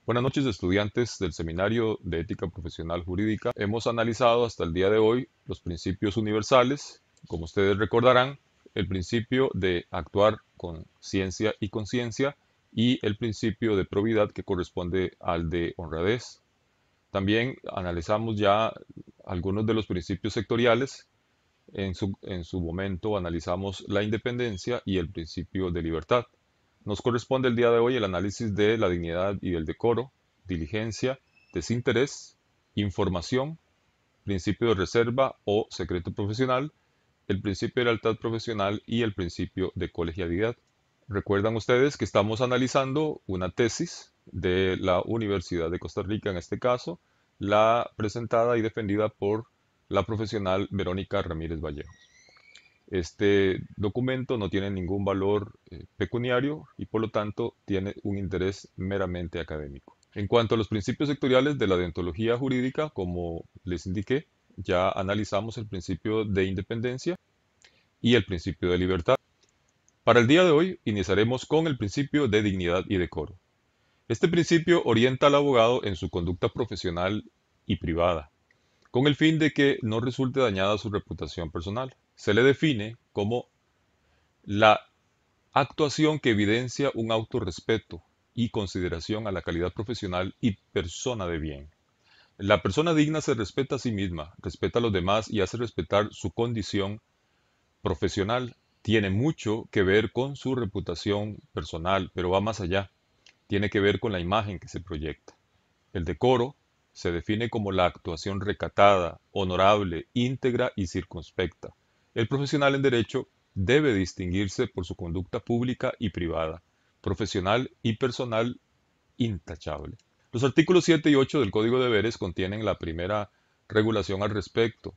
Buenas noches, estudiantes del Seminario de Ética Profesional Jurídica. Hemos analizado hasta el día de hoy los principios universales. Como ustedes recordarán, el principio de actuar con ciencia y conciencia y el principio de probidad que corresponde al de honradez. También analizamos ya algunos de los principios sectoriales. En su momento analizamos la independencia y el principio de libertad. Nos corresponde el día de hoy el análisis de la dignidad y el decoro, diligencia, desinterés, información, principio de reserva o secreto profesional, el principio de lealtad profesional y el principio de colegialidad. Recuerdan ustedes que estamos analizando una tesis de la Universidad de Costa Rica, en este caso, la presentada y defendida por la profesional Verónica Ramírez Vallejo. Este documento no tiene ningún valor pecuniario y por lo tanto tiene un interés meramente académico. En cuanto a los principios sectoriales de la deontología jurídica, como les indiqué, ya analizamos el principio de independencia y el principio de libertad. Para el día de hoy iniciaremos con el principio de dignidad y decoro. Este principio orienta al abogado en su conducta profesional y privada, con el fin de que no resulte dañada su reputación personal. Se le define como la actuación que evidencia un autorrespeto y consideración a la calidad profesional y persona de bien. La persona digna se respeta a sí misma, respeta a los demás y hace respetar su condición profesional. Tiene mucho que ver con su reputación personal, pero va más allá. Tiene que ver con la imagen que se proyecta. El decoro se define como la actuación recatada, honorable, íntegra y circunspecta. El profesional en derecho debe distinguirse por su conducta pública y privada, profesional y personal intachable. Los artículos 7 y 8 del Código de Deberes contienen la primera regulación al respecto.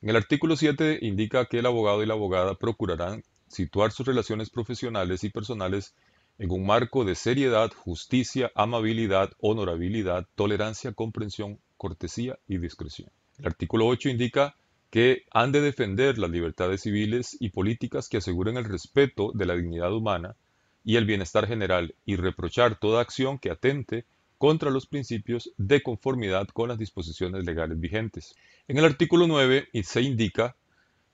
En el artículo 7 indica que el abogado y la abogada procurarán situar sus relaciones profesionales y personales en un marco de seriedad, justicia, amabilidad, honorabilidad, tolerancia, comprensión, cortesía y discreción. El artículo 8 indica que han de defender las libertades civiles y políticas que aseguren el respeto de la dignidad humana y el bienestar general y reprochar toda acción que atente contra los principios de conformidad con las disposiciones legales vigentes. En el artículo 9 se indica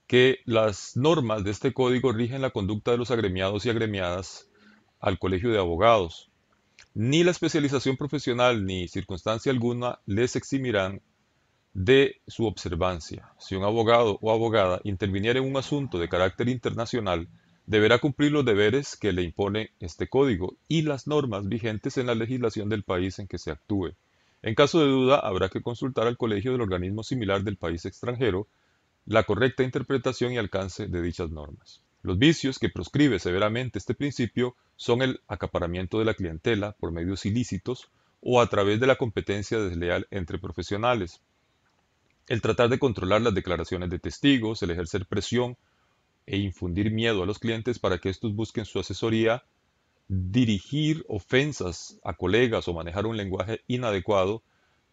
que las normas de este código rigen la conducta de los agremiados y agremiadas al Colegio de Abogados. Ni la especialización profesional ni circunstancia alguna les eximirán de su observancia. Si un abogado o abogada interviniera en un asunto de carácter internacional, deberá cumplir los deberes que le impone este código y las normas vigentes en la legislación del país en que se actúe. En caso de duda, habrá que consultar al colegio del organismo similar del país extranjero la correcta interpretación y alcance de dichas normas. Los vicios que proscribe severamente este principio son el acaparamiento de la clientela por medios ilícitos o a través de la competencia desleal entre profesionales, el tratar de controlar las declaraciones de testigos, el ejercer presión e infundir miedo a los clientes para que estos busquen su asesoría, dirigir ofensas a colegas o manejar un lenguaje inadecuado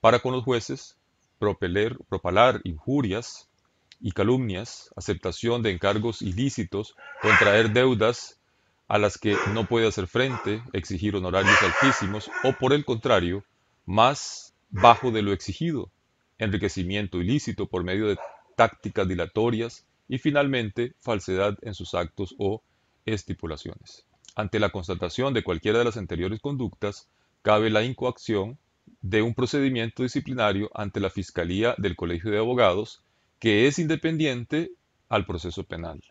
para con los jueces, propalar injurias y calumnias, aceptación de encargos ilícitos, contraer deudas a las que no puede hacer frente, exigir honorarios altísimos o, por el contrario, más bajo de lo exigido, enriquecimiento ilícito por medio de tácticas dilatorias y, finalmente, falsedad en sus actos o estipulaciones. Ante la constatación de cualquiera de las anteriores conductas, cabe la incoacción de un procedimiento disciplinario ante la Fiscalía del Colegio de Abogados, que es independiente al proceso penal.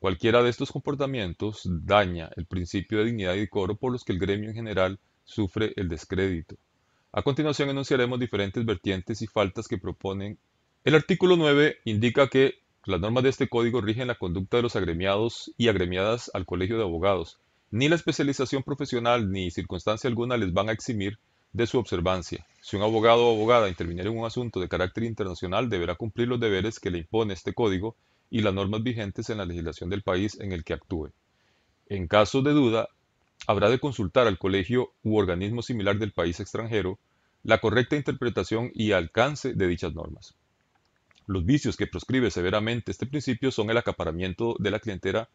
Cualquiera de estos comportamientos daña el principio de dignidad y decoro por los que el gremio en general sufre el descrédito. A continuación enunciaremos diferentes vertientes y faltas que proponen. El artículo 9 indica que las normas de este código rigen la conducta de los agremiados y agremiadas al Colegio de Abogados. Ni la especialización profesional ni circunstancia alguna les van a eximir de su observancia. Si un abogado o abogada interviniera en un asunto de carácter internacional, deberá cumplir los deberes que le impone este código y las normas vigentes en la legislación del país en el que actúe. En caso de duda, habrá de consultar al colegio u organismo similar del país extranjero la correcta interpretación y alcance de dichas normas. Los vicios que proscribe severamente este principio son el acaparamiento de la clientela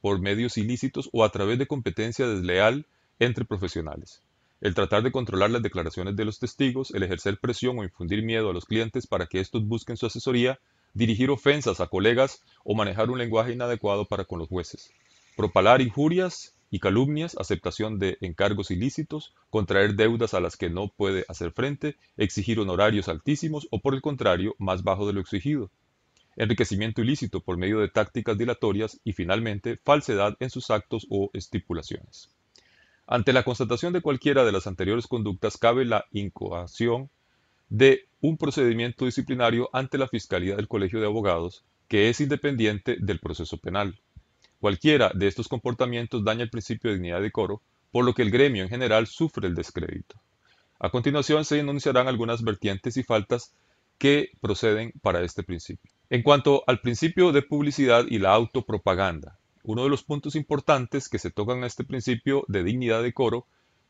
por medios ilícitos o a través de competencia desleal entre profesionales, el tratar de controlar las declaraciones de los testigos, el ejercer presión o infundir miedo a los clientes para que estos busquen su asesoría, dirigir ofensas a colegas o manejar un lenguaje inadecuado para con los jueces, propalar injurias y calumnias, aceptación de encargos ilícitos, contraer deudas a las que no puede hacer frente, exigir honorarios altísimos o, por el contrario, más bajo de lo exigido, enriquecimiento ilícito por medio de tácticas dilatorias y, finalmente, falsedad en sus actos o estipulaciones. Ante la constatación de cualquiera de las anteriores conductas, cabe la incoación de un procedimiento disciplinario ante la Fiscalía del Colegio de Abogados, que es independiente del proceso penal. Cualquiera de estos comportamientos daña el principio de dignidad y decoro, por lo que el gremio en general sufre el descrédito. A continuación se enunciarán algunas vertientes y faltas que proceden para este principio. En cuanto al principio de publicidad y la autopropaganda, uno de los puntos importantes que se tocan en este principio de dignidad y decoro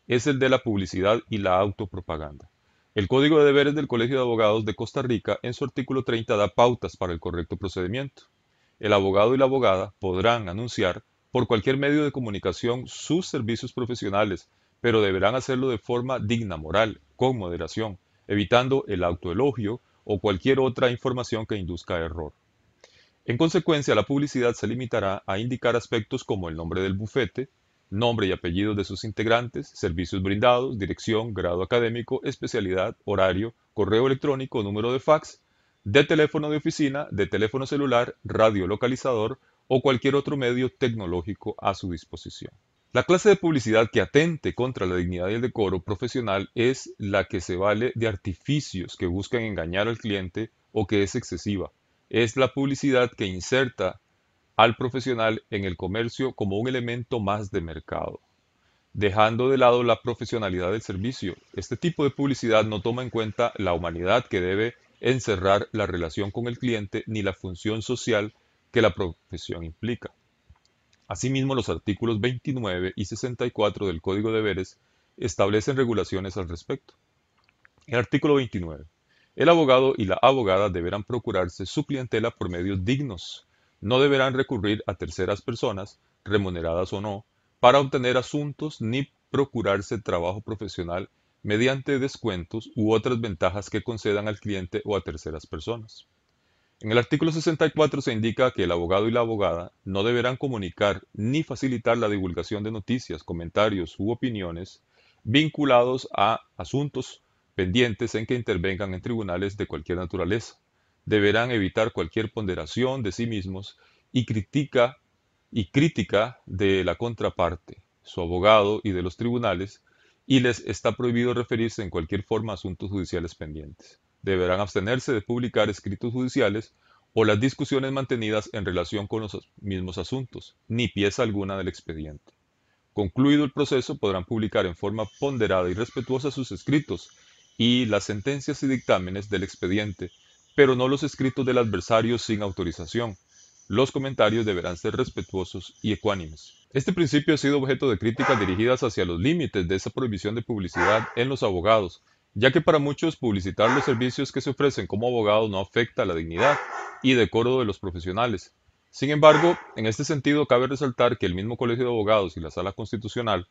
es el de la publicidad y la autopropaganda. El Código de Deberes del Colegio de Abogados de Costa Rica, en su artículo 30, da pautas para el correcto procedimiento. El abogado y la abogada podrán anunciar por cualquier medio de comunicación sus servicios profesionales, pero deberán hacerlo de forma digna, moral, con moderación, evitando el autoelogio o cualquier otra información que induzca a error. En consecuencia, la publicidad se limitará a indicar aspectos como el nombre del bufete, nombre y apellido de sus integrantes, servicios brindados, dirección, grado académico, especialidad, horario, correo electrónico, número de fax, de teléfono de oficina, de teléfono celular, radiolocalizador o cualquier otro medio tecnológico a su disposición. La clase de publicidad que atente contra la dignidad y el decoro profesional es la que se vale de artificios que buscan engañar al cliente o que es excesiva. Es la publicidad que inserta al profesional en el comercio como un elemento más de mercado, dejando de lado la profesionalidad del servicio. Este tipo de publicidad no toma en cuenta la humanidad que debe encerrar la relación con el cliente ni la función social que la profesión implica. Asimismo, los artículos 29 y 64 del Código de Deberes establecen regulaciones al respecto. El artículo 29. El abogado y la abogada deberán procurarse su clientela por medios dignos. No deberán recurrir a terceras personas, remuneradas o no, para obtener asuntos ni procurarse trabajo profesional mediante descuentos u otras ventajas que concedan al cliente o a terceras personas. En el artículo 64 se indica que el abogado y la abogada no deberán comunicar ni facilitar la divulgación de noticias, comentarios u opiniones vinculados a asuntos pendientes en que intervengan en tribunales de cualquier naturaleza. Deberán evitar cualquier ponderación de sí mismos y crítica de la contraparte, su abogado y de los tribunales, y les está prohibido referirse en cualquier forma a asuntos judiciales pendientes. Deberán abstenerse de publicar escritos judiciales o las discusiones mantenidas en relación con los mismos asuntos, ni pieza alguna del expediente. Concluido el proceso, podrán publicar en forma ponderada y respetuosa sus escritos y las sentencias y dictámenes del expediente, pero no los escritos del adversario sin autorización. Los comentarios deberán ser respetuosos y ecuánimes. Este principio ha sido objeto de críticas dirigidas hacia los límites de esa prohibición de publicidad en los abogados, ya que para muchos publicitar los servicios que se ofrecen como abogados no afecta la dignidad y decoro de los profesionales. Sin embargo, en este sentido cabe resaltar que el mismo Colegio de Abogados y la Sala Constitucional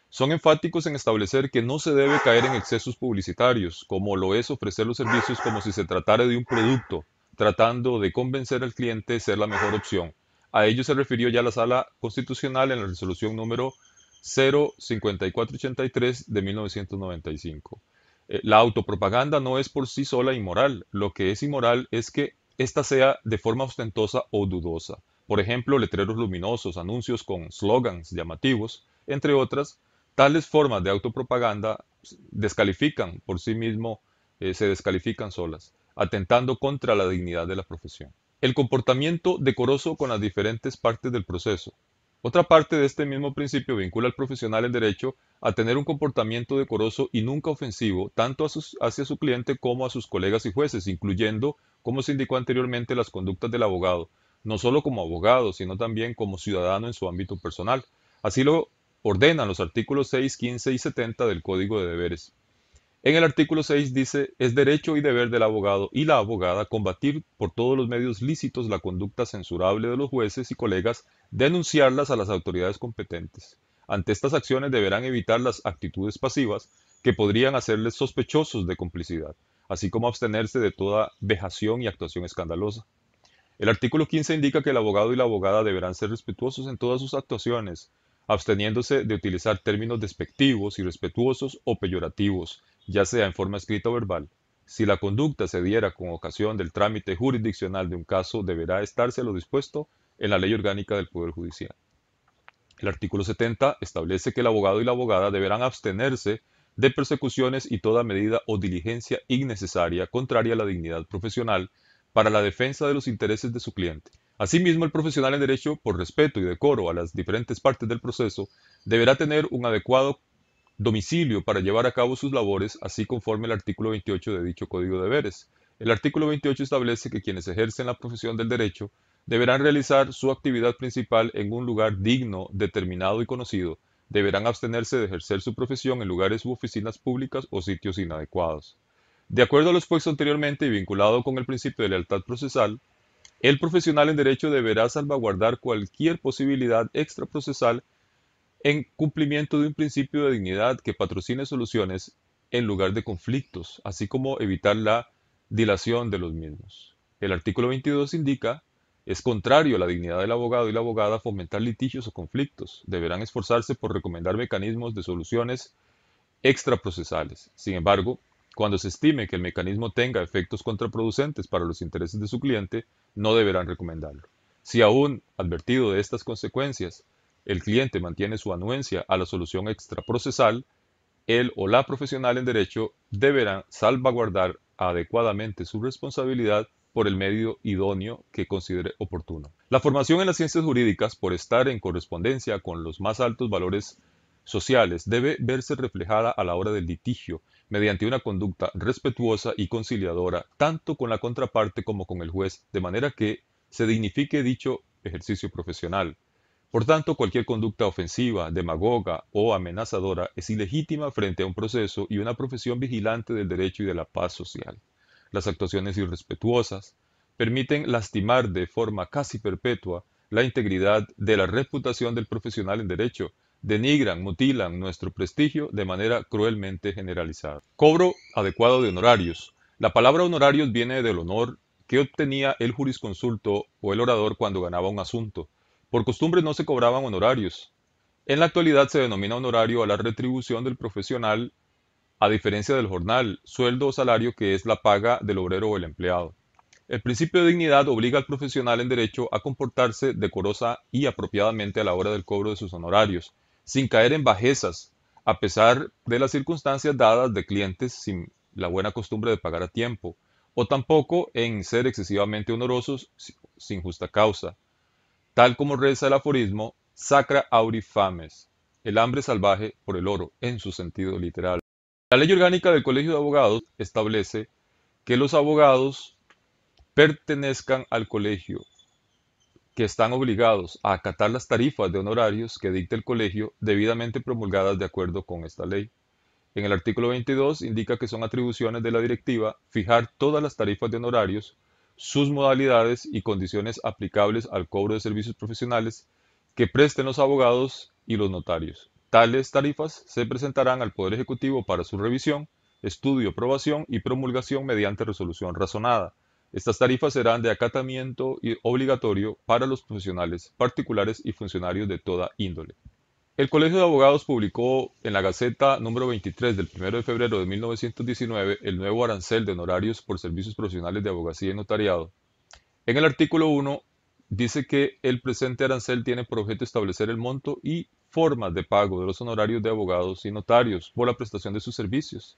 son enfáticos en establecer que no se debe caer en excesos publicitarios, como lo es ofrecer los servicios como si se tratara de un producto, tratando de convencer al cliente de ser la mejor opción. A ello se refirió ya la Sala Constitucional en la resolución número 05483 de 1995. La autopropaganda no es por sí sola inmoral. Lo que es inmoral es que ésta sea de forma ostentosa o dudosa. Por ejemplo, letreros luminosos, anuncios con slogans llamativos, entre otras. Tales formas de autopropaganda descalifican por sí mismo, se descalifican solas, atentando contra la dignidad de la profesión. El comportamiento decoroso con las diferentes partes del proceso. Otra parte de este mismo principio vincula al profesional en derecho a tener un comportamiento decoroso y nunca ofensivo tanto hacia su cliente como a sus colegas y jueces, incluyendo, como se indicó anteriormente, las conductas del abogado, no solo como abogado, sino también como ciudadano en su ámbito personal. Así lo ordenan los artículos 6, 15 y 70 del Código de Deberes. En el artículo 6 dice, es derecho y deber del abogado y la abogada combatir por todos los medios lícitos la conducta censurable de los jueces y colegas, denunciarlas a las autoridades competentes, Ante estas acciones deberán evitar las actitudes pasivas que podrían hacerles sospechosos de complicidad, así como abstenerse de toda vejación y actuación escandalosa. El artículo 15 indica que el abogado y la abogada deberán ser respetuosos en todas sus actuaciones, absteniéndose de utilizar términos despectivos, irrespetuosos o peyorativos, ya sea en forma escrita o verbal. Si la conducta se diera con ocasión del trámite jurisdiccional de un caso, deberá estarse a lo dispuesto en la Ley Orgánica del Poder Judicial. El artículo 70 establece que el abogado y la abogada deberán abstenerse de persecuciones y toda medida o diligencia innecesaria contraria a la dignidad profesional para la defensa de los intereses de su cliente. Asimismo, el profesional en derecho, por respeto y decoro a las diferentes partes del proceso, deberá tener un adecuado domicilio para llevar a cabo sus labores, así conforme el artículo 28 de dicho Código de Deberes. El artículo 28 establece que quienes ejercen la profesión del derecho deberán realizar su actividad principal en un lugar digno, determinado y conocido. Deberán abstenerse de ejercer su profesión en lugares u oficinas públicas o sitios inadecuados. De acuerdo a lo expuesto anteriormente y vinculado con el principio de lealtad procesal, el profesional en derecho deberá salvaguardar cualquier posibilidad extraprocesal en cumplimiento de un principio de dignidad que patrocine soluciones en lugar de conflictos, así como evitar la dilación de los mismos. El artículo 22 indica, es contrario a la dignidad del abogado y la abogada fomentar litigios o conflictos. Deberán esforzarse por recomendar mecanismos de soluciones extraprocesales. Sin embargo, cuando se estime que el mecanismo tenga efectos contraproducentes para los intereses de su cliente, no deberán recomendarlo. Si aún advertido de estas consecuencias, el cliente mantiene su anuencia a la solución extraprocesal, él o la profesional en derecho deberán salvaguardar adecuadamente su responsabilidad por el medio idóneo que considere oportuno. La formación en las ciencias jurídicas, por estar en correspondencia con los más altos valores sociales, debe verse reflejada a la hora del litigio mediante una conducta respetuosa y conciliadora tanto con la contraparte como con el juez, de manera que se dignifique dicho ejercicio profesional. Por tanto, cualquier conducta ofensiva, demagoga o amenazadora es ilegítima frente a un proceso y una profesión vigilante del derecho y de la paz social. Las actuaciones irrespetuosas permiten lastimar de forma casi perpetua la integridad de la reputación del profesional en derecho, denigran, mutilan nuestro prestigio de manera cruelmente generalizada. Cobro adecuado de honorarios. La palabra honorarios viene del honor que obtenía el jurisconsulto o el orador cuando ganaba un asunto. Por costumbre no se cobraban honorarios. En la actualidad se denomina honorario a la retribución del profesional a diferencia del jornal, sueldo o salario que es la paga del obrero o el empleado. El principio de dignidad obliga al profesional en derecho a comportarse decorosa y apropiadamente a la hora del cobro de sus honorarios, sin caer en bajezas, a pesar de las circunstancias dadas de clientes sin la buena costumbre de pagar a tiempo, o tampoco en ser excesivamente honorosos sin justa causa. Tal como reza el aforismo, Sacra auri fames, el hambre salvaje por el oro, en su sentido literal. La Ley Orgánica del Colegio de Abogados establece que los abogados pertenezcan al colegio, que están obligados a acatar las tarifas de honorarios que dicte el colegio debidamente promulgadas de acuerdo con esta ley. En el artículo 22 indica que son atribuciones de la directiva fijar todas las tarifas de honorarios, sus modalidades y condiciones aplicables al cobro de servicios profesionales que presten los abogados y los notarios. Tales tarifas se presentarán al Poder Ejecutivo para su revisión, estudio, aprobación y promulgación mediante resolución razonada. Estas tarifas serán de acatamiento obligatorio para los profesionales, particulares y funcionarios de toda índole. El Colegio de Abogados publicó en la Gaceta número 23 del 1 de febrero de 1919 el nuevo arancel de honorarios por servicios profesionales de abogacía y notariado. En el artículo 1 dice que el presente arancel tiene por objeto establecer el monto y formas de pago de los honorarios de abogados y notarios por la prestación de sus servicios.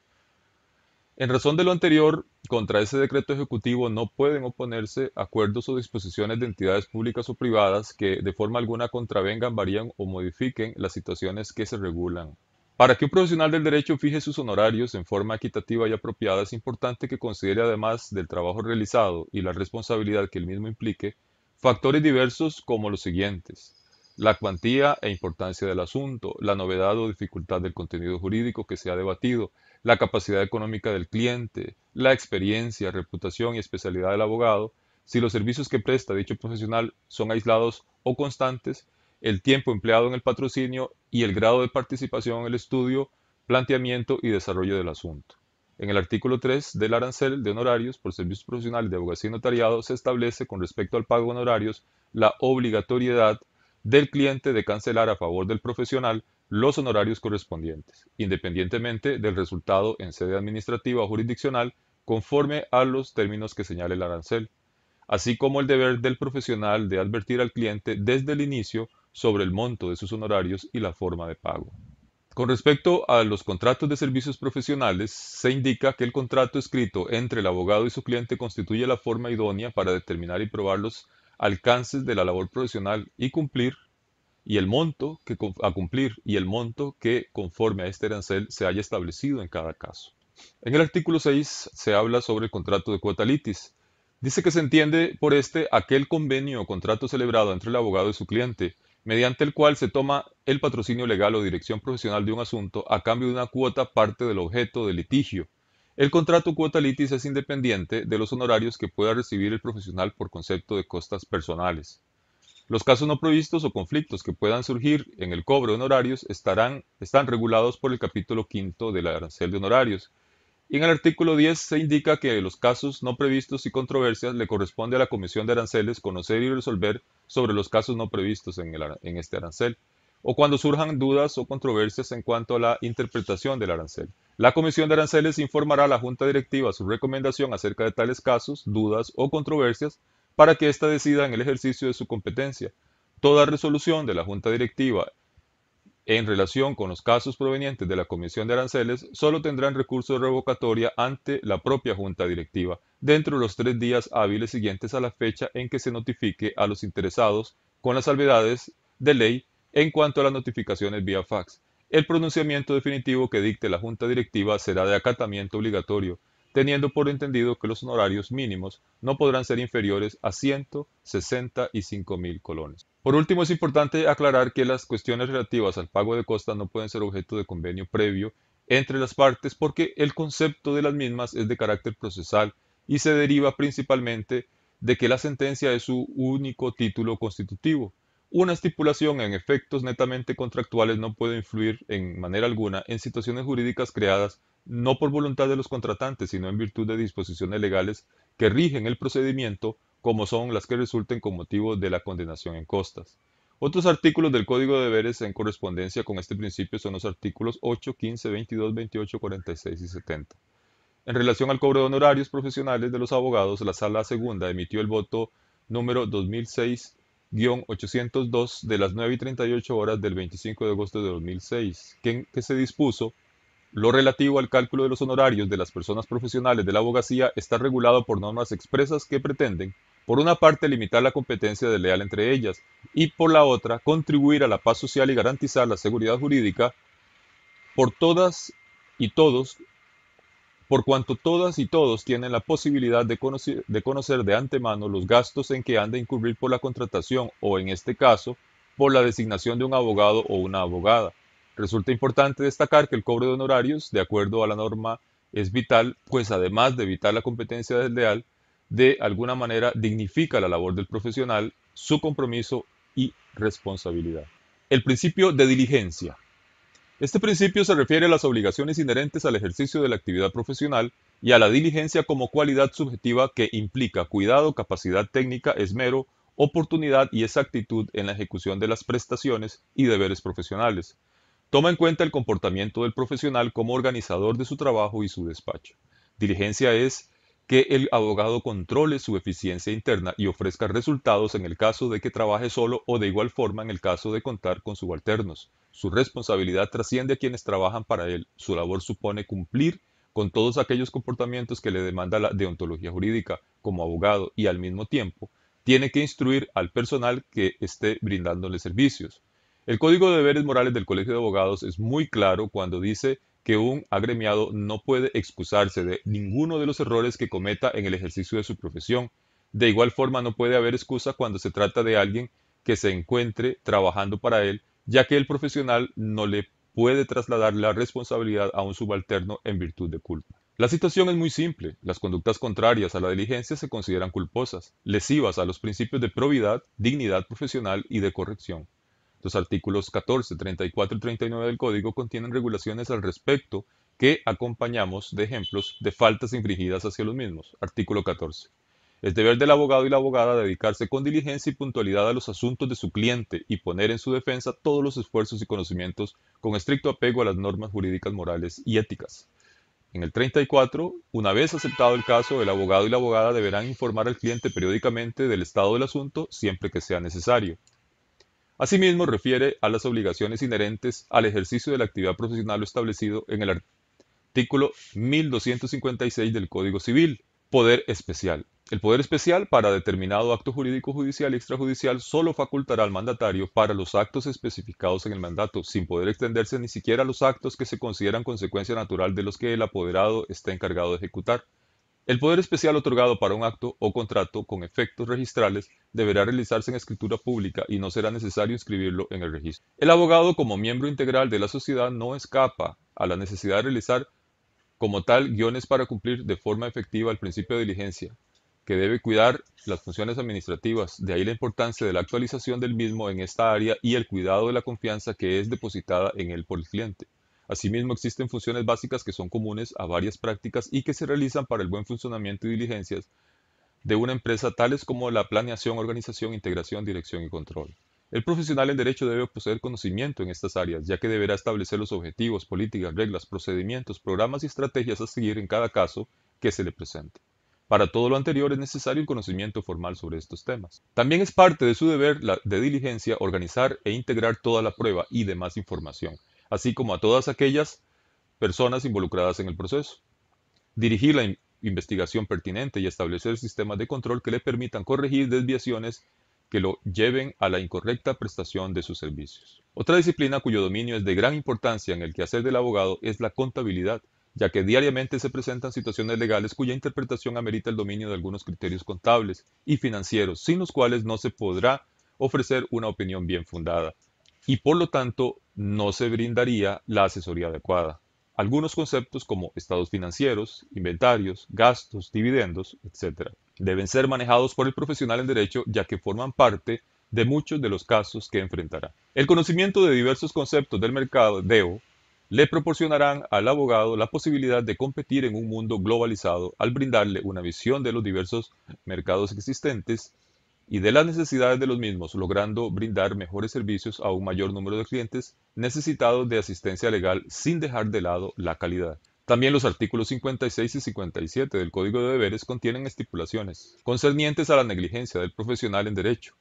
En razón de lo anterior, contra ese decreto ejecutivo no pueden oponerse acuerdos o disposiciones de entidades públicas o privadas que de forma alguna contravengan, varíen o modifiquen las situaciones que se regulan. Para que un profesional del derecho fije sus honorarios en forma equitativa y apropiada, es importante que considere, además del trabajo realizado y la responsabilidad que el mismo implique, factores diversos como los siguientes: la cuantía e importancia del asunto, la novedad o dificultad del contenido jurídico que se ha debatido, la capacidad económica del cliente, la experiencia, reputación y especialidad del abogado, si los servicios que presta dicho profesional son aislados o constantes, el tiempo empleado en el patrocinio y el grado de participación en el estudio, planteamiento y desarrollo del asunto. En el artículo 3 del arancel de honorarios por servicios profesionales de abogacía y notariado se establece con respecto al pago de honorarios la obligatoriedad del cliente de cancelar a favor del profesional los honorarios correspondientes, independientemente del resultado en sede administrativa o jurisdiccional, conforme a los términos que señale el arancel, así como el deber del profesional de advertir al cliente desde el inicio sobre el monto de sus honorarios y la forma de pago. Con respecto a los contratos de servicios profesionales, se indica que el contrato escrito entre el abogado y su cliente constituye la forma idónea para determinar y probar los alcances de la labor profesional y el monto a cumplir y el monto que conforme a este arancel se haya establecido en cada caso. En el artículo 6 se habla sobre el contrato de cuota litis. Dice que se entiende por este aquel convenio o contrato celebrado entre el abogado y su cliente, mediante el cual se toma el patrocinio legal o dirección profesional de un asunto a cambio de una cuota parte del objeto del litigio. El contrato cuota litis es independiente de los honorarios que pueda recibir el profesional por concepto de costas personales. Los casos no previstos o conflictos que puedan surgir en el cobro de honorarios están regulados por el capítulo quinto del arancel de honorarios. Y en el artículo 10 se indica que los casos no previstos y controversias le corresponde a la Comisión de Aranceles conocer y resolver sobre los casos no previstos en este arancel, o cuando surjan dudas o controversias en cuanto a la interpretación del arancel. La Comisión de Aranceles informará a la Junta Directiva su recomendación acerca de tales casos, dudas o controversias para que ésta decida en el ejercicio de su competencia. Toda resolución de la Junta Directiva en relación con los casos provenientes de la Comisión de Aranceles, solo tendrán recurso de revocatoria ante la propia Junta Directiva, dentro de los 3 días hábiles siguientes a la fecha en que se notifique a los interesados, con las salvedades de ley en cuanto a las notificaciones vía fax. El pronunciamiento definitivo que dicte la Junta Directiva será de acatamiento obligatorio, teniendo por entendido que los honorarios mínimos no podrán ser inferiores a 165.000 colones. Por último, es importante aclarar que las cuestiones relativas al pago de costas no pueden ser objeto de convenio previo entre las partes porque el concepto de las mismas es de carácter procesal y se deriva principalmente de que la sentencia es su único título constitutivo. Una estipulación en efectos netamente contractuales no puede influir en manera alguna en situaciones jurídicas creadas no por voluntad de los contratantes, sino en virtud de disposiciones legales que rigen el procedimiento, como son las que resulten con motivo de la condenación en costas. Otros artículos del Código de Deberes en correspondencia con este principio son los artículos 8, 15, 22, 28, 46 y 70. En relación al cobro de honorarios profesionales de los abogados, la Sala Segunda emitió el voto número 2006-802 de las 9:38 del 25 de agosto de 2006, que se dispuso: lo relativo al cálculo de los honorarios de las personas profesionales de la abogacía está regulado por normas expresas que pretenden, por una parte, limitar la competencia desleal entre ellas y, por la otra, contribuir a la paz social y garantizar la seguridad jurídica por todas y todos, por cuanto todas y todos tienen la posibilidad de conocer de antemano los gastos en que han de incurrir por la contratación o, en este caso, por la designación de un abogado o una abogada. Resulta importante destacar que el cobro de honorarios, de acuerdo a la norma, es vital, pues además de evitar la competencia desleal, de alguna manera dignifica la labor del profesional, su compromiso y responsabilidad. El principio de diligencia. Este principio se refiere a las obligaciones inherentes al ejercicio de la actividad profesional y a la diligencia como cualidad subjetiva que implica cuidado, capacidad técnica, esmero, oportunidad y exactitud en la ejecución de las prestaciones y deberes profesionales. Toma en cuenta el comportamiento del profesional como organizador de su trabajo y su despacho. Diligencia es que el abogado controle su eficiencia interna y ofrezca resultados en el caso de que trabaje solo o de igual forma en el caso de contar con subalternos. Su responsabilidad trasciende a quienes trabajan para él. Su labor supone cumplir con todos aquellos comportamientos que le demanda la deontología jurídica como abogado y al mismo tiempo tiene que instruir al personal que esté brindándole servicios. El Código de Deberes Morales del Colegio de Abogados es muy claro cuando dice que un agremiado no puede excusarse de ninguno de los errores que cometa en el ejercicio de su profesión. De igual forma, no puede haber excusa cuando se trata de alguien que se encuentre trabajando para él, ya que el profesional no le puede trasladar la responsabilidad a un subalterno en virtud de culpa. La situación es muy simple. Las conductas contrarias a la diligencia se consideran culposas, lesivas a los principios de probidad, dignidad profesional y de corrección. Los artículos 14, 34 y 39 del Código contienen regulaciones al respecto que acompañamos de ejemplos de faltas infringidas hacia los mismos. Artículo 14. Es deber del abogado y la abogada dedicarse con diligencia y puntualidad a los asuntos de su cliente y poner en su defensa todos los esfuerzos y conocimientos con estricto apego a las normas jurídicas, morales y éticas. En el 34, una vez aceptado el caso, el abogado y la abogada deberán informar al cliente periódicamente del estado del asunto siempre que sea necesario. Asimismo, refiere a las obligaciones inherentes al ejercicio de la actividad profesional lo establecido en el artículo 1256 del Código Civil. Poder especial. El poder especial para determinado acto jurídico judicial y extrajudicial solo facultará al mandatario para los actos especificados en el mandato, sin poder extenderse ni siquiera a los actos que se consideran consecuencia natural de los que el apoderado está encargado de ejecutar. El poder especial otorgado para un acto o contrato con efectos registrales deberá realizarse en escritura pública y no será necesario inscribirlo en el registro. El abogado, como miembro integral de la sociedad, no escapa a la necesidad de realizar como tal guiones para cumplir de forma efectiva el principio de diligencia, que debe cuidar las funciones administrativas. De ahí la importancia de la actualización del mismo en esta área y el cuidado de la confianza que es depositada en él por el cliente. Asimismo, existen funciones básicas que son comunes a varias prácticas y que se realizan para el buen funcionamiento y diligencias de una empresa, tales como la planeación, organización, integración, dirección y control. El profesional en derecho debe poseer conocimiento en estas áreas, ya que deberá establecer los objetivos, políticas, reglas, procedimientos, programas y estrategias a seguir en cada caso que se le presente. Para todo lo anterior es necesario el conocimiento formal sobre estos temas. También es parte de su deber de diligencia organizar e integrar toda la prueba y demás información, así como a todas aquellas personas involucradas en el proceso. Dirigir la investigación pertinente y establecer sistemas de control que le permitan corregir desviaciones que lo lleven a la incorrecta prestación de sus servicios. Otra disciplina cuyo dominio es de gran importancia en el quehacer del abogado es la contabilidad, ya que diariamente se presentan situaciones legales cuya interpretación amerita el dominio de algunos criterios contables y financieros, sin los cuales no se podrá ofrecer una opinión bien fundada, y por lo tanto no se brindaría la asesoría adecuada. Algunos conceptos como estados financieros, inventarios, gastos, dividendos, etc., deben ser manejados por el profesional en derecho ya que forman parte de muchos de los casos que enfrentará. El conocimiento de diversos conceptos del mercadeo le proporcionarán al abogado la posibilidad de competir en un mundo globalizado al brindarle una visión de los diversos mercados existentes y de las necesidades de los mismos, logrando brindar mejores servicios a un mayor número de clientes necesitados de asistencia legal sin dejar de lado la calidad. También los artículos 56 y 57 del Código de Deberes contienen estipulaciones concernientes a la negligencia del profesional en derecho,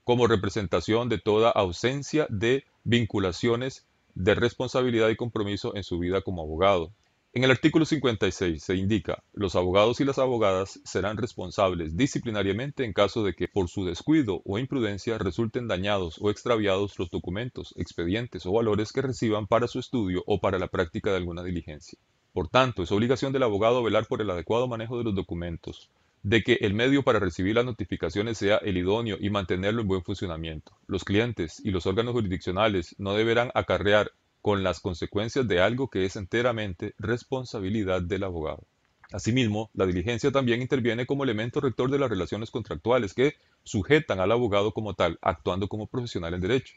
como representación de toda ausencia de vinculaciones de responsabilidad y compromiso en su vida como abogado. En el artículo 56 se indica, los abogados y las abogadas serán responsables disciplinariamente en caso de que por su descuido o imprudencia resulten dañados o extraviados los documentos, expedientes o valores que reciban para su estudio o para la práctica de alguna diligencia. Por tanto, es obligación del abogado velar por el adecuado manejo de los documentos, de que el medio para recibir las notificaciones sea el idóneo y mantenerlo en buen funcionamiento. Los clientes y los órganos jurisdiccionales no deberán acarrear con las consecuencias de algo que es enteramente responsabilidad del abogado. Asimismo, la diligencia también interviene como elemento rector de las relaciones contractuales que sujetan al abogado como tal, actuando como profesional en derecho.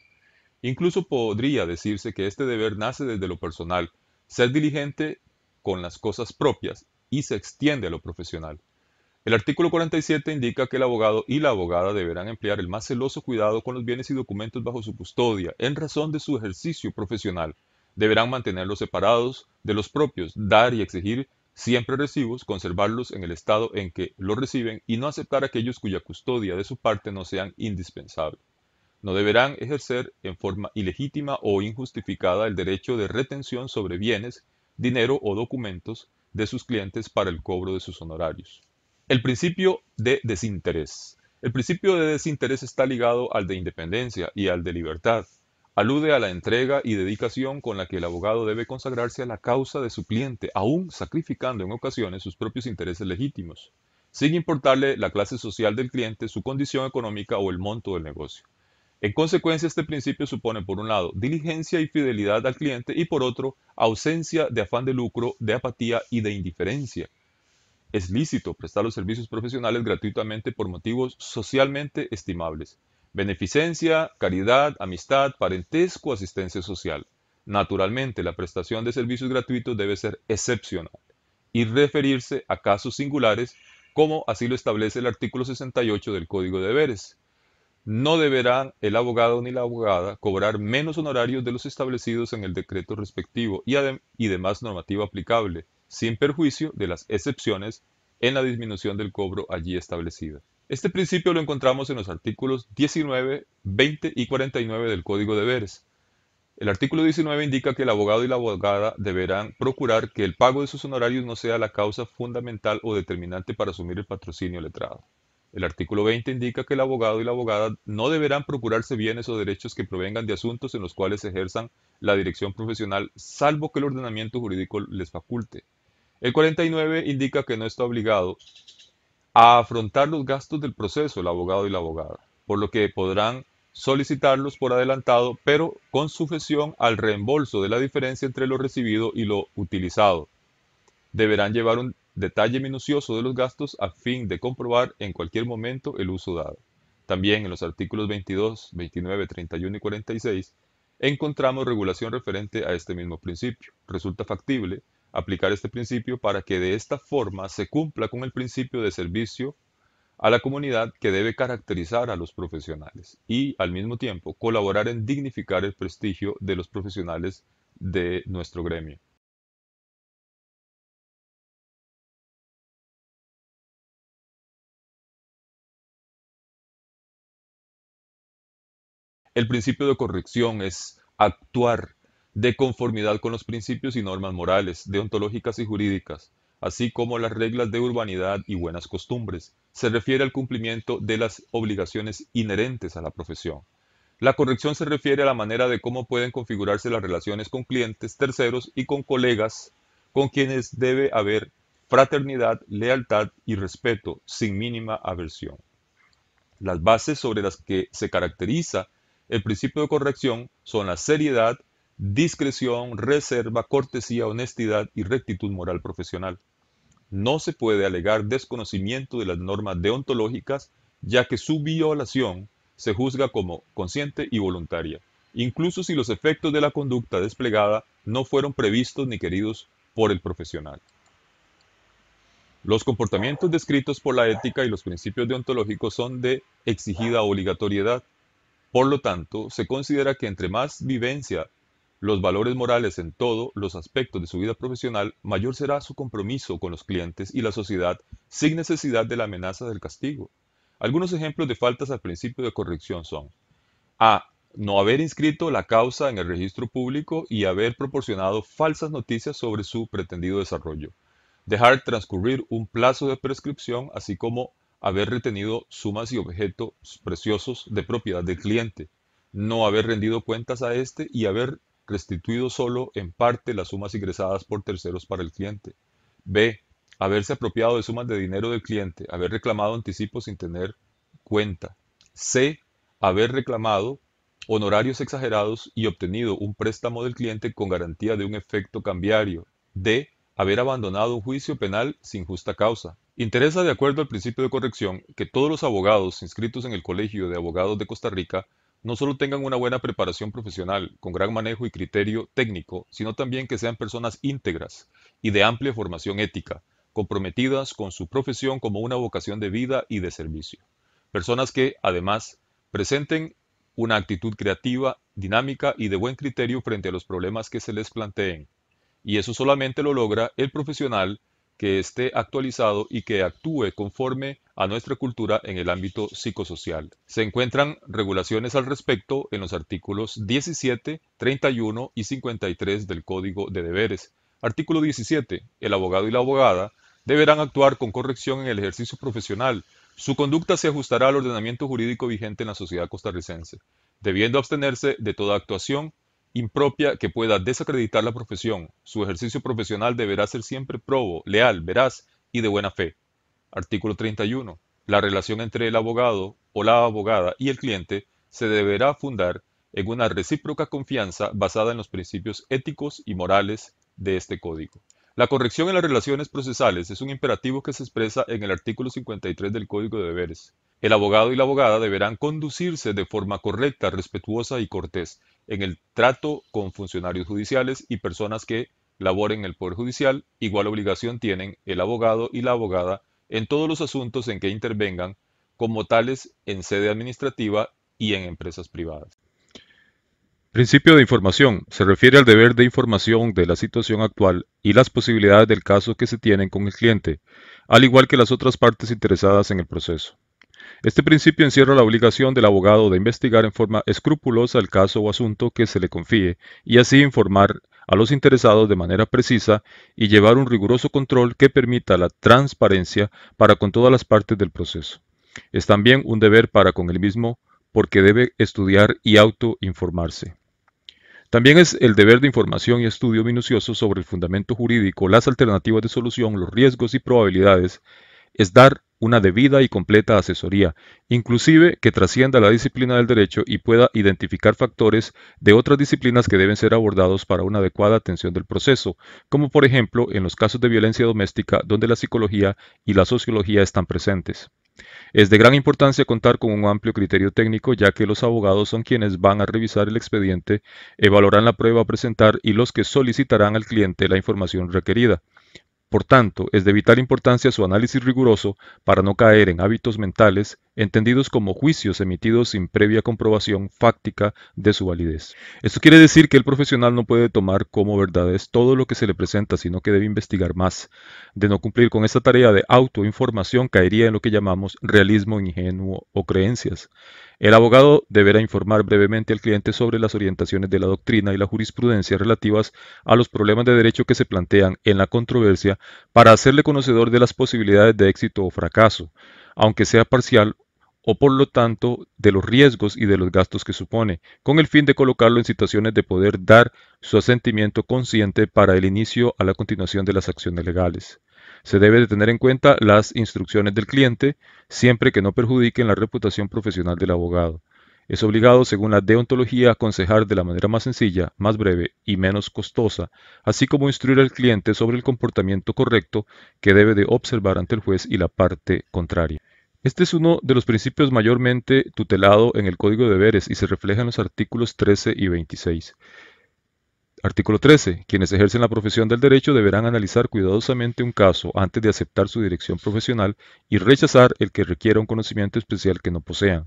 Incluso podría decirse que este deber nace desde lo personal, ser diligente con las cosas propias y se extiende a lo profesional. El artículo 47 indica que el abogado y la abogada deberán emplear el más celoso cuidado con los bienes y documentos bajo su custodia, en razón de su ejercicio profesional. Deberán mantenerlos separados de los propios, dar y exigir siempre recibos, conservarlos en el estado en que los reciben y no aceptar aquellos cuya custodia de su parte no sean indispensables. No deberán ejercer en forma ilegítima o injustificada el derecho de retención sobre bienes, dinero o documentos de sus clientes para el cobro de sus honorarios. El principio de desinterés. El principio de desinterés está ligado al de independencia y al de libertad. Alude a la entrega y dedicación con la que el abogado debe consagrarse a la causa de su cliente, aun sacrificando en ocasiones sus propios intereses legítimos, sin importarle la clase social del cliente, su condición económica o el monto del negocio. En consecuencia, este principio supone, por un lado, diligencia y fidelidad al cliente y, por otro, ausencia de afán de lucro, de apatía y de indiferencia. Es lícito prestar los servicios profesionales gratuitamente por motivos socialmente estimables, Beneficencia, caridad, amistad, parentesco, asistencia social. Naturalmente, la prestación de servicios gratuitos debe ser excepcional y referirse a casos singulares, como así lo establece el artículo 68 del Código de Deberes. No deberán el abogado ni la abogada cobrar menos honorarios de los establecidos en el decreto respectivo y demás normativa aplicable, sin perjuicio de las excepciones en la disminución del cobro allí establecida. Este principio lo encontramos en los artículos 19, 20 y 49 del Código de Deberes. El artículo 19 indica que el abogado y la abogada deberán procurar que el pago de sus honorarios no sea la causa fundamental o determinante para asumir el patrocinio letrado. El artículo 20 indica que el abogado y la abogada no deberán procurarse bienes o derechos que provengan de asuntos en los cuales ejerzan la dirección profesional, salvo que el ordenamiento jurídico les faculte. El 49 indica que no está obligado a afrontar los gastos del proceso el abogado y la abogada, por lo que podrán solicitarlos por adelantado, pero con sujeción al reembolso de la diferencia entre lo recibido y lo utilizado. Deberán llevar un detalle minucioso de los gastos a fin de comprobar en cualquier momento el uso dado. También en los artículos 22, 29, 31 y 46 encontramos regulación referente a este mismo principio. Resulta factible aplicar este principio para que de esta forma se cumpla con el principio de servicio a la comunidad que debe caracterizar a los profesionales y, al mismo tiempo, colaborar en dignificar el prestigio de los profesionales de nuestro gremio. El principio de corrección es actuar de conformidad con los principios y normas morales, deontológicas y jurídicas, así como las reglas de urbanidad y buenas costumbres. Se refiere al cumplimiento de las obligaciones inherentes a la profesión. La corrección se refiere a la manera de cómo pueden configurarse las relaciones con clientes, terceros y con colegas, con quienes debe haber fraternidad, lealtad y respeto sin mínima aversión. Las bases sobre las que se caracteriza el principio de corrección son la seriedad, discreción, reserva, cortesía, honestidad y rectitud moral profesional. No se puede alegar desconocimiento de las normas deontológicas, ya que su violación se juzga como consciente y voluntaria, incluso si los efectos de la conducta desplegada no fueron previstos ni queridos por el profesional. Los comportamientos descritos por la ética y los principios deontológicos son de exigida obligatoriedad. Por lo tanto, se considera que entre más vivencia los valores morales en todos los aspectos de su vida profesional, mayor será su compromiso con los clientes y la sociedad sin necesidad de la amenaza del castigo. Algunos ejemplos de faltas al principio de corrección son: A. No haber inscrito la causa en el registro público y haber proporcionado falsas noticias sobre su pretendido desarrollo. Dejar transcurrir un plazo de prescripción, así como haber retenido sumas y objetos preciosos de propiedad del cliente. No haber rendido cuentas a éste y haber restituido solo en parte las sumas ingresadas por terceros para el cliente. B. Haberse apropiado de sumas de dinero del cliente, haber reclamado anticipos sin tener cuenta. C. Haber reclamado honorarios exagerados y obtenido un préstamo del cliente con garantía de un efecto cambiario. D. Haber abandonado un juicio penal sin justa causa. Interesa, de acuerdo al principio de corrección, que todos los abogados inscritos en el Colegio de Abogados de Costa Rica no solo tengan una buena preparación profesional, con gran manejo y criterio técnico, sino también que sean personas íntegras y de amplia formación ética, comprometidas con su profesión como una vocación de vida y de servicio. Personas que, además, presenten una actitud creativa, dinámica y de buen criterio frente a los problemas que se les planteen. Y eso solamente lo logra el profesional que esté actualizado y que actúe conforme a nuestra cultura en el ámbito psicosocial. Se encuentran regulaciones al respecto en los artículos 17, 31 y 53 del Código de Deberes. Artículo 17. El abogado y la abogada deberán actuar con corrección en el ejercicio profesional. Su conducta se ajustará al ordenamiento jurídico vigente en la sociedad costarricense, debiendo abstenerse de toda actuación impropia que pueda desacreditar la profesión. Su ejercicio profesional deberá ser siempre probo, leal, veraz y de buena fe. Artículo 31. La relación entre el abogado o la abogada y el cliente se deberá fundar en una recíproca confianza basada en los principios éticos y morales de este código. La corrección en las relaciones procesales es un imperativo que se expresa en el artículo 53 del Código de Deberes. El abogado y la abogada deberán conducirse de forma correcta, respetuosa y cortés en el trato con funcionarios judiciales y personas que laboren en el Poder Judicial. Igual obligación tienen el abogado y la abogada en todos los asuntos en que intervengan como tales en sede administrativa y en empresas privadas. Principio de información. Se refiere al deber de información de la situación actual y las posibilidades del caso que se tienen con el cliente, al igual que las otras partes interesadas en el proceso. Este principio encierra la obligación del abogado de investigar en forma escrupulosa el caso o asunto que se le confíe y así informar a los interesados de manera precisa y llevar un riguroso control que permita la transparencia para con todas las partes del proceso. Es también un deber para con el mismo porque debe estudiar y autoinformarse. También es el deber de información y estudio minucioso sobre el fundamento jurídico, las alternativas de solución, los riesgos y probabilidades, es dar una debida y completa asesoría, inclusive que trascienda la disciplina del derecho y pueda identificar factores de otras disciplinas que deben ser abordados para una adecuada atención del proceso, como por ejemplo en los casos de violencia doméstica donde la psicología y la sociología están presentes. Es de gran importancia contar con un amplio criterio técnico, ya que los abogados son quienes van a revisar el expediente, evaluarán la prueba a presentar y los que solicitarán al cliente la información requerida. Por tanto, es de vital importancia su análisis riguroso para no caer en hábitos mentales, entendidos como juicios emitidos sin previa comprobación fáctica de su validez. Esto quiere decir que el profesional no puede tomar como verdades todo lo que se le presenta, sino que debe investigar más. De no cumplir con esta tarea de autoinformación, caería en lo que llamamos realismo ingenuo o creencias. El abogado deberá informar brevemente al cliente sobre las orientaciones de la doctrina y la jurisprudencia relativas a los problemas de derecho que se plantean en la controversia para hacerle conocedor de las posibilidades de éxito o fracaso, aunque sea parcial, o por lo tanto de los riesgos y de los gastos que supone, con el fin de colocarlo en situaciones de poder dar su asentimiento consciente para el inicio a la continuación de las acciones legales. Se debe de tener en cuenta las instrucciones del cliente, siempre que no perjudiquen la reputación profesional del abogado. Es obligado, según la deontología, a aconsejar de la manera más sencilla, más breve y menos costosa, así como instruir al cliente sobre el comportamiento correcto que debe de observar ante el juez y la parte contraria. Este es uno de los principios mayormente tutelado en el Código de Deberes y se refleja en los artículos 13 y 26. Artículo 13. Quienes ejercen la profesión del derecho deberán analizar cuidadosamente un caso antes de aceptar su dirección profesional y rechazar el que requiera un conocimiento especial que no posean.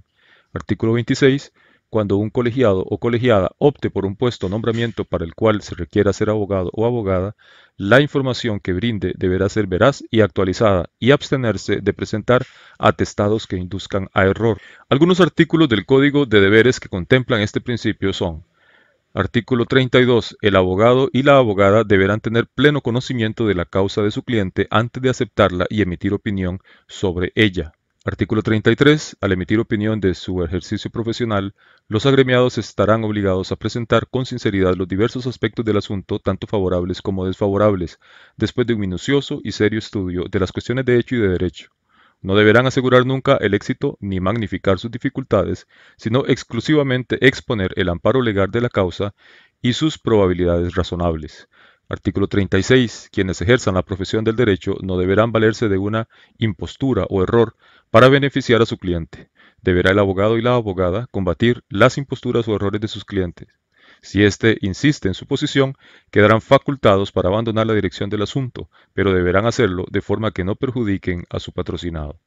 Artículo 26. Cuando un colegiado o colegiada opte por un puesto o nombramiento para el cual se requiera ser abogado o abogada, la información que brinde deberá ser veraz y actualizada y abstenerse de presentar atestados que induzcan a error. Algunos artículos del Código de Deberes que contemplan este principio son: Artículo 32. El abogado y la abogada deberán tener pleno conocimiento de la causa de su cliente antes de aceptarla y emitir opinión sobre ella. Artículo 33. Al emitir opinión de su ejercicio profesional, los agremiados estarán obligados a presentar con sinceridad los diversos aspectos del asunto, tanto favorables como desfavorables, después de un minucioso y serio estudio de las cuestiones de hecho y de derecho. No deberán asegurar nunca el éxito ni magnificar sus dificultades, sino exclusivamente exponer el amparo legal de la causa y sus probabilidades razonables. Artículo 36. Quienes ejerzan la profesión del derecho no deberán valerse de una impostura o error para beneficiar a su cliente. Deberá el abogado y la abogada combatir las imposturas o errores de sus clientes. Si éste insiste en su posición, quedarán facultados para abandonar la dirección del asunto, pero deberán hacerlo de forma que no perjudiquen a su patrocinado.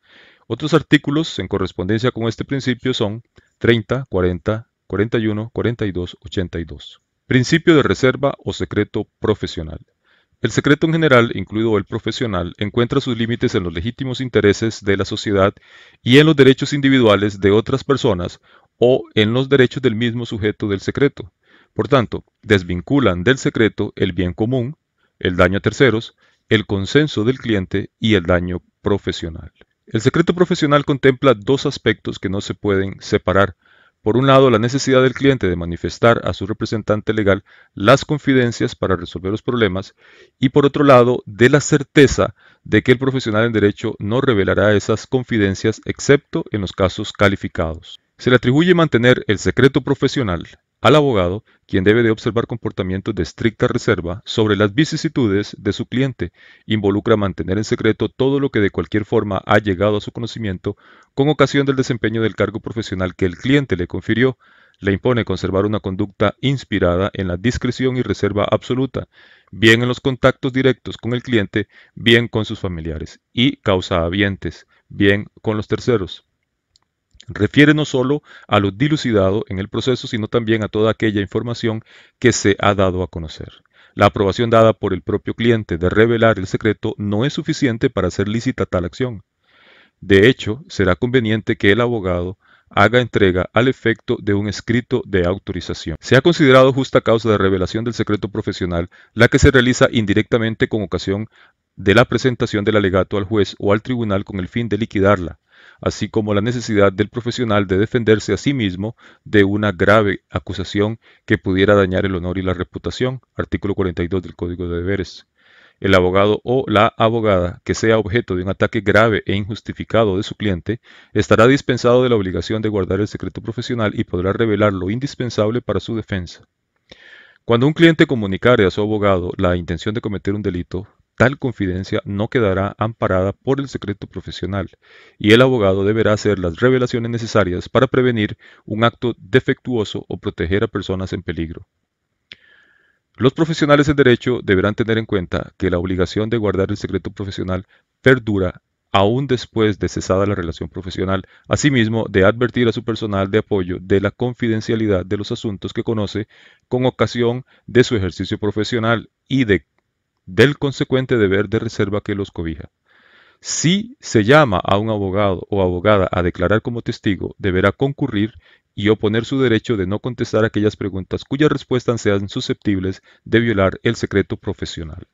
Otros artículos en correspondencia con este principio son 30, 40, 41, 42, 82. Principio de reserva o secreto profesional. El secreto en general, incluido el profesional, encuentra sus límites en los legítimos intereses de la sociedad y en los derechos individuales de otras personas o en los derechos del mismo sujeto del secreto. Por tanto, desvinculan del secreto el bien común, el daño a terceros, el consenso del cliente y el daño profesional. El secreto profesional contempla dos aspectos que no se pueden separar. Por un lado, la necesidad del cliente de manifestar a su representante legal las confidencias para resolver los problemas y por otro lado, de la certeza de que el profesional en derecho no revelará esas confidencias excepto en los casos calificados. Se le atribuye mantener el secreto profesional al abogado, quien debe de observar comportamientos de estricta reserva sobre las vicisitudes de su cliente. Involucra mantener en secreto todo lo que de cualquier forma ha llegado a su conocimiento con ocasión del desempeño del cargo profesional que el cliente le confirió. Le impone conservar una conducta inspirada en la discreción y reserva absoluta, bien en los contactos directos con el cliente, bien con sus familiares y causahabientes, bien con los terceros. Refiere no solo a lo dilucidado en el proceso, sino también a toda aquella información que se ha dado a conocer. La aprobación dada por el propio cliente de revelar el secreto no es suficiente para hacer lícita tal acción. De hecho, será conveniente que el abogado haga entrega al efecto de un escrito de autorización. Se ha considerado justa causa de revelación del secreto profesional la que se realiza indirectamente con ocasión de la presentación del alegato al juez o al tribunal con el fin de liquidarla, así como la necesidad del profesional de defenderse a sí mismo de una grave acusación que pudiera dañar el honor y la reputación, artículo 42 del Código de Deberes. El abogado o la abogada que sea objeto de un ataque grave e injustificado de su cliente estará dispensado de la obligación de guardar el secreto profesional y podrá revelar lo indispensable para su defensa. Cuando un cliente comunicare a su abogado la intención de cometer un delito, tal confidencia no quedará amparada por el secreto profesional, y el abogado deberá hacer las revelaciones necesarias para prevenir un acto defectuoso o proteger a personas en peligro. Los profesionales en derecho deberán tener en cuenta que la obligación de guardar el secreto profesional perdura aún después de cesada la relación profesional, asimismo de advertir a su personal de apoyo de la confidencialidad de los asuntos que conoce con ocasión de su ejercicio profesional y del consecuente deber de reserva que los cobija. Si se llama a un abogado o abogada a declarar como testigo, deberá concurrir y oponer su derecho de no contestar aquellas preguntas cuyas respuestas sean susceptibles de violar el secreto profesional.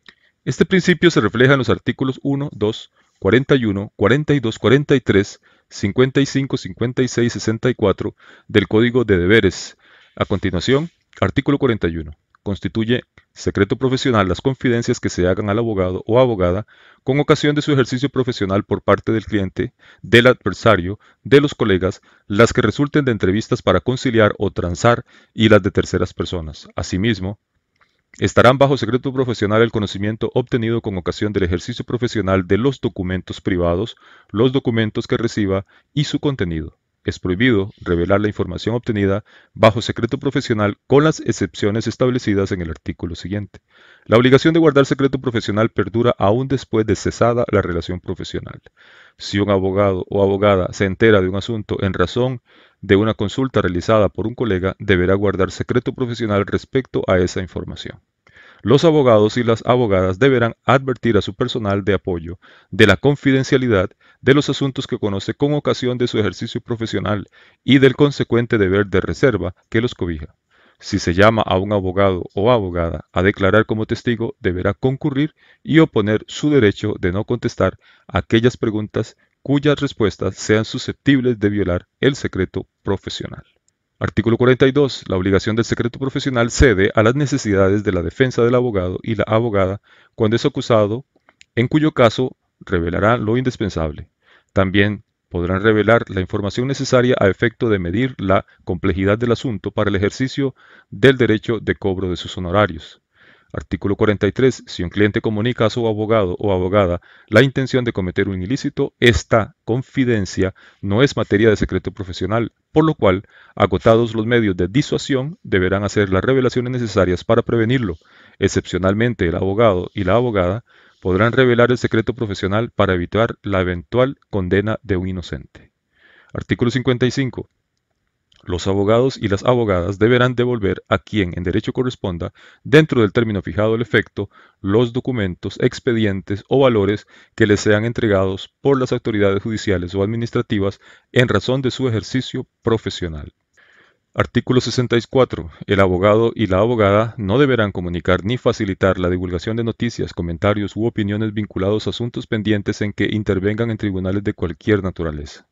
Este principio se refleja en los artículos 1, 2, 41, 42, 43, 55, 56, 64 del Código de Deberes. A continuación, artículo 41. Constituye secreto profesional las confidencias que se hagan al abogado o abogada con ocasión de su ejercicio profesional por parte del cliente, del adversario, de los colegas, las que resulten de entrevistas para conciliar o transar y las de terceras personas. Asimismo, estarán bajo secreto profesional el conocimiento obtenido con ocasión del ejercicio profesional de los documentos privados, los documentos que reciba y su contenido. Es prohibido revelar la información obtenida bajo secreto profesional con las excepciones establecidas en el artículo siguiente. La obligación de guardar secreto profesional perdura aún después de cesada la relación profesional. Si un abogado o abogada se entera de un asunto en razón de una consulta realizada por un colega, deberá guardar secreto profesional respecto a esa información. Los abogados y las abogadas deberán advertir a su personal de apoyo de la confidencialidad de los asuntos que conoce con ocasión de su ejercicio profesional y del consecuente deber de reserva que los cobija. Si se llama a un abogado o abogada a declarar como testigo, deberá concurrir y oponer su derecho de no contestar aquellas preguntas cuyas respuestas sean susceptibles de violar el secreto profesional. Artículo 42. La obligación del secreto profesional cede a las necesidades de la defensa del abogado y la abogada cuando es acusado, en cuyo caso revelará lo indispensable. También podrán revelar la información necesaria a efecto de medir la complejidad del asunto para el ejercicio del derecho de cobro de sus honorarios. Artículo 43. Si un cliente comunica a su abogado o abogada la intención de cometer un ilícito, esta confidencia no es materia de secreto profesional, por lo cual, agotados los medios de disuasión, deberán hacer las revelaciones necesarias para prevenirlo. Excepcionalmente, el abogado y la abogada podrán revelar el secreto profesional para evitar la eventual condena de un inocente. Artículo 55. Los abogados y las abogadas deberán devolver a quien en derecho corresponda, dentro del término fijado el efecto, los documentos, expedientes o valores que les sean entregados por las autoridades judiciales o administrativas en razón de su ejercicio profesional. Artículo 64. El abogado y la abogada no deberán comunicar ni facilitar la divulgación de noticias, comentarios u opiniones vinculados a asuntos pendientes en que intervengan en tribunales de cualquier naturaleza.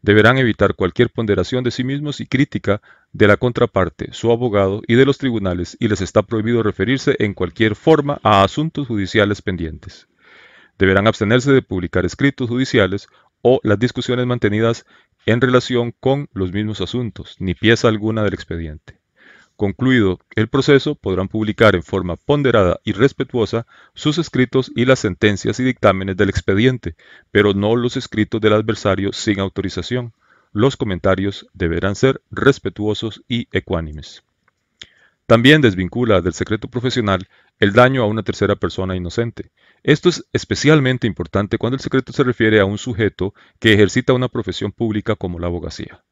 Deberán evitar cualquier ponderación de sí mismos y crítica de la contraparte, su abogado y de los tribunales, y les está prohibido referirse en cualquier forma a asuntos judiciales pendientes. Deberán abstenerse de publicar escritos judiciales o las discusiones mantenidas en relación con los mismos asuntos, ni pieza alguna del expediente. Concluido el proceso, podrán publicar en forma ponderada y respetuosa sus escritos y las sentencias y dictámenes del expediente, pero no los escritos del adversario sin autorización. Los comentarios deberán ser respetuosos y ecuánimes. También desvincula del secreto profesional el daño a una tercera persona inocente. Esto es especialmente importante cuando el secreto se refiere a un sujeto que ejercita una profesión pública como la abogacía.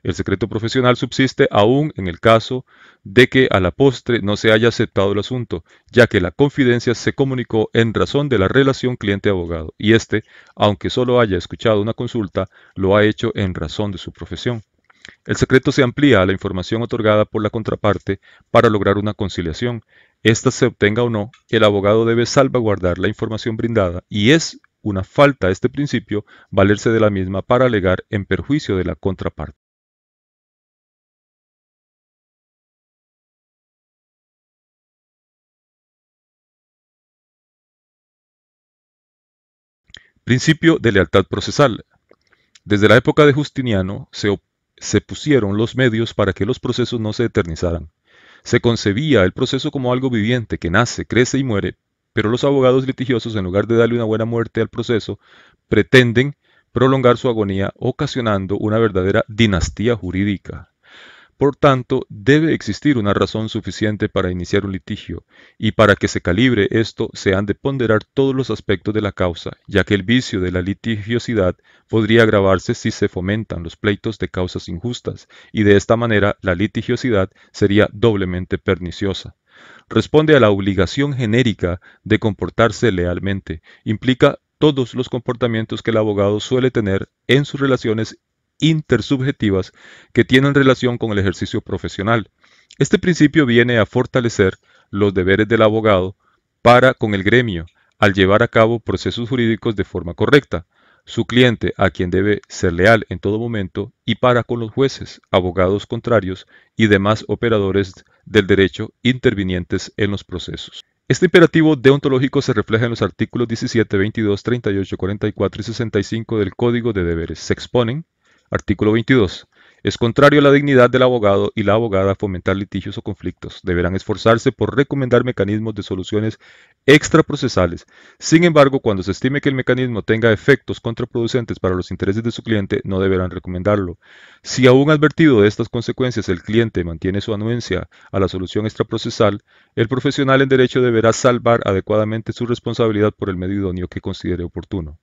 El secreto profesional subsiste aún en el caso de que a la postre no se haya aceptado el asunto, ya que la confidencia se comunicó en razón de la relación cliente-abogado, y éste, aunque solo haya escuchado una consulta, lo ha hecho en razón de su profesión. El secreto se amplía a la información otorgada por la contraparte para lograr una conciliación. Esta se obtenga o no, el abogado debe salvaguardar la información brindada y es una falta a este principio valerse de la misma para alegar en perjuicio de la contraparte. Principio de lealtad procesal. Desde la época de Justiniano se pusieron los medios para que los procesos no se eternizaran. Se concebía el proceso como algo viviente que nace, crece y muere, pero los abogados litigiosos, en lugar de darle una buena muerte al proceso, pretenden prolongar su agonía, ocasionando una verdadera dinastía jurídica. Por tanto, debe existir una razón suficiente para iniciar un litigio, y para que se calibre esto se han de ponderar todos los aspectos de la causa, ya que el vicio de la litigiosidad podría agravarse si se fomentan los pleitos de causas injustas, y de esta manera la litigiosidad sería doblemente perniciosa. Responde a la obligación genérica de comportarse lealmente, implica todos los comportamientos que el abogado suele tener en sus relaciones intersubjetivas que tienen relación con el ejercicio profesional. Este principio viene a fortalecer los deberes del abogado para con el gremio al llevar a cabo procesos jurídicos de forma correcta, su cliente a quien debe ser leal en todo momento y para con los jueces, abogados contrarios y demás operadores del derecho intervinientes en los procesos. Este imperativo deontológico se refleja en los artículos 17, 22, 38, 44 y 65 del Código de Deberes. Se exponen. Artículo 22. Es contrario a la dignidad del abogado y la abogada fomentar litigios o conflictos. Deberán esforzarse por recomendar mecanismos de soluciones extraprocesales. Sin embargo, cuando se estime que el mecanismo tenga efectos contraproducentes para los intereses de su cliente, no deberán recomendarlo. Si aún advertido de estas consecuencias el cliente mantiene su anuencia a la solución extraprocesal, el profesional en derecho deberá salvar adecuadamente su responsabilidad por el medio idóneo que considere oportuno.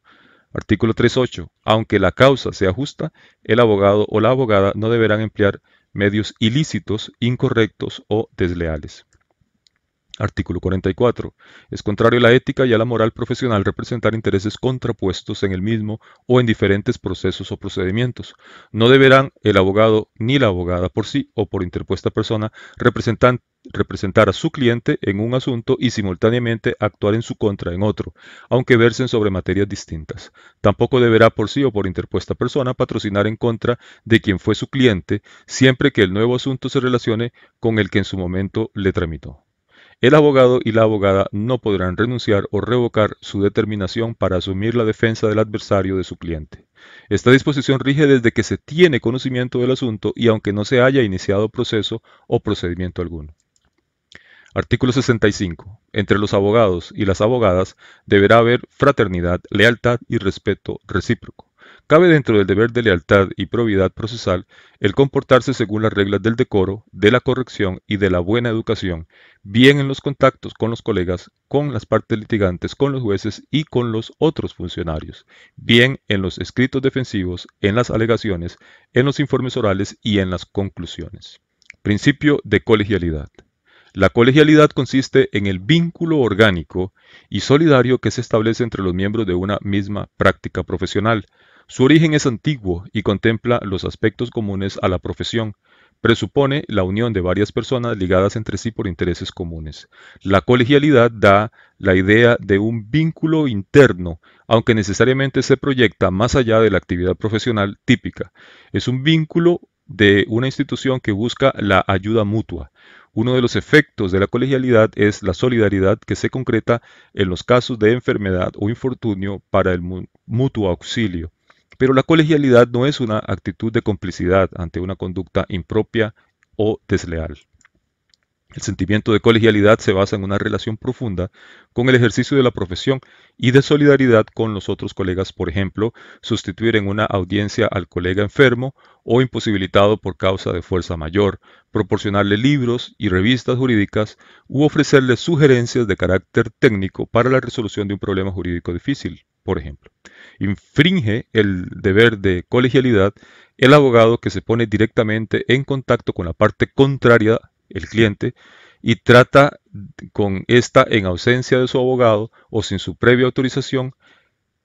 Artículo 3.8. Aunque la causa sea justa, el abogado o la abogada no deberán emplear medios ilícitos, incorrectos o desleales. Artículo 44. Es contrario a la ética y a la moral profesional representar intereses contrapuestos en el mismo o en diferentes procesos o procedimientos. No deberán el abogado ni la abogada por sí o por interpuesta persona representar a su cliente en un asunto y simultáneamente actuar en su contra en otro, aunque versen sobre materias distintas. Tampoco deberá por sí o por interpuesta persona patrocinar en contra de quien fue su cliente, siempre que el nuevo asunto se relacione con el que en su momento le tramitó. El abogado y la abogada no podrán renunciar o revocar su determinación para asumir la defensa del adversario de su cliente. Esta disposición rige desde que se tiene conocimiento del asunto y aunque no se haya iniciado proceso o procedimiento alguno. Artículo 65. Entre los abogados y las abogadas deberá haber fraternidad, lealtad y respeto recíproco. Cabe dentro del deber de lealtad y probidad procesal el comportarse según las reglas del decoro, de la corrección y de la buena educación, bien en los contactos con los colegas, con las partes litigantes, con los jueces y con los otros funcionarios, bien en los escritos defensivos, en las alegaciones, en los informes orales y en las conclusiones. Principio de colegialidad. La colegialidad consiste en el vínculo orgánico y solidario que se establece entre los miembros de una misma práctica profesional. Su origen es antiguo y contempla los aspectos comunes a la profesión. Presupone la unión de varias personas ligadas entre sí por intereses comunes. La colegialidad da la idea de un vínculo interno, aunque necesariamente se proyecta más allá de la actividad profesional típica. Es un vínculo de una institución que busca la ayuda mutua. Uno de los efectos de la colegialidad es la solidaridad que se concreta en los casos de enfermedad o infortunio para el mutuo auxilio. Pero la colegialidad no es una actitud de complicidad ante una conducta impropia o desleal. El sentimiento de colegialidad se basa en una relación profunda con el ejercicio de la profesión y de solidaridad con los otros colegas, por ejemplo, sustituir en una audiencia al colega enfermo o imposibilitado por causa de fuerza mayor, proporcionarle libros y revistas jurídicas u ofrecerle sugerencias de carácter técnico para la resolución de un problema jurídico difícil, por ejemplo. Infringe el deber de colegialidad el abogado que se pone directamente en contacto con la parte contraria, el cliente, y trata con esta en ausencia de su abogado o sin su previa autorización,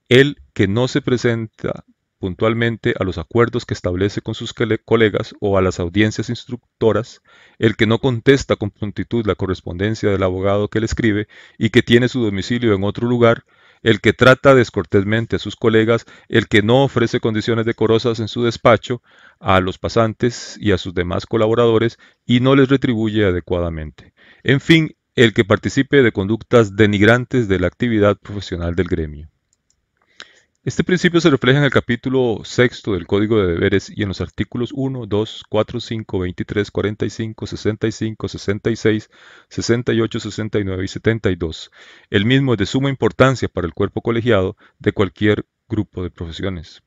el que no se presenta puntualmente a los acuerdos que establece con sus colegas o a las audiencias instructoras, el que no contesta con prontitud la correspondencia del abogado que le escribe y que tiene su domicilio en otro lugar, el que trata descortésmente a sus colegas, el que no ofrece condiciones decorosas en su despacho a los pasantes y a sus demás colaboradores y no les retribuye adecuadamente. En fin, el que participe de conductas denigrantes de la actividad profesional del gremio. Este principio se refleja en el capítulo sexto del Código de Deberes y en los artículos 1, 2, 4, 5, 23, 45, 65, 66, 68, 69 y 72. El mismo es de suma importancia para el cuerpo colegiado de cualquier grupo de profesionales.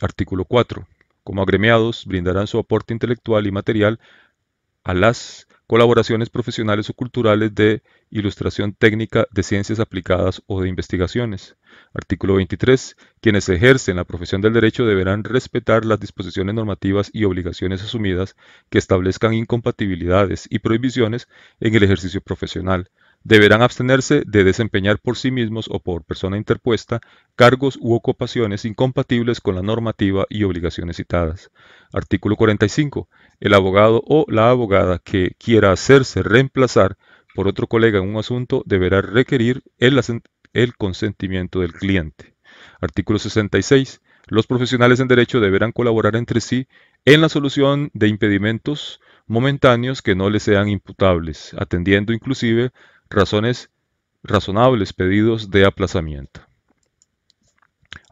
Artículo 4. Como agremiados, brindarán su aporte intelectual y material a las colaboraciones profesionales o culturales de ilustración técnica de ciencias aplicadas o de investigaciones. Artículo 23. Quienes ejercen la profesión del derecho deberán respetar las disposiciones normativas y obligaciones asumidas que establezcan incompatibilidades y prohibiciones en el ejercicio profesional. Deberán abstenerse de desempeñar por sí mismos o por persona interpuesta cargos u ocupaciones incompatibles con la normativa y obligaciones citadas. Artículo 45. El abogado o la abogada que quiera hacerse reemplazar por otro colega en un asunto deberá requerir el consentimiento del cliente. Artículo 66. Los profesionales en derecho deberán colaborar entre sí en la solución de impedimentos momentáneos que no les sean imputables, atendiendo inclusive razonables pedidos de aplazamiento.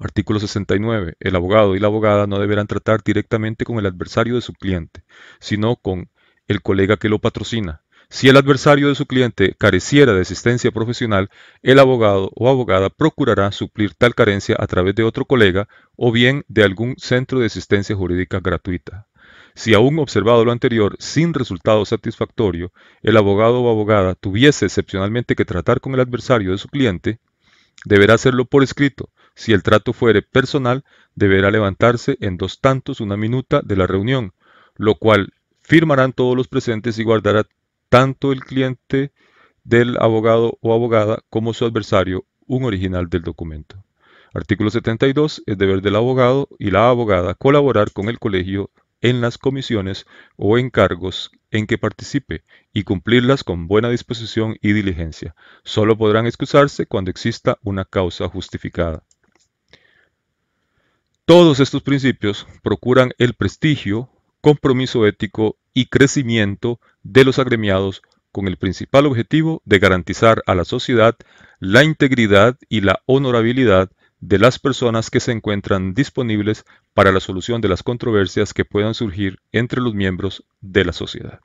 Artículo 69. El abogado y la abogada no deberán tratar directamente con el adversario de su cliente, sino con el colega que lo patrocina. Si el adversario de su cliente careciera de asistencia profesional, el abogado o abogada procurará suplir tal carencia a través de otro colega o bien de algún centro de asistencia jurídica gratuita. Si aún observado lo anterior sin resultado satisfactorio, el abogado o abogada tuviese excepcionalmente que tratar con el adversario de su cliente, deberá hacerlo por escrito. Si el trato fuere personal, deberá levantarse en 2 tantos una minuta de la reunión, lo cual firmarán todos los presentes y guardará tanto el cliente del abogado o abogada como su adversario un original del documento. Artículo 72. Es deber del abogado y la abogada colaborar con el colegio en las comisiones o encargos en que participe y cumplirlas con buena disposición y diligencia. Solo podrán excusarse cuando exista una causa justificada. Todos estos principios procuran el prestigio, compromiso ético y crecimiento de los agremiados con el principal objetivo de garantizar a la sociedad la integridad y la honorabilidad de las personas que se encuentran disponibles para la solución de las controversias que puedan surgir entre los miembros de la sociedad.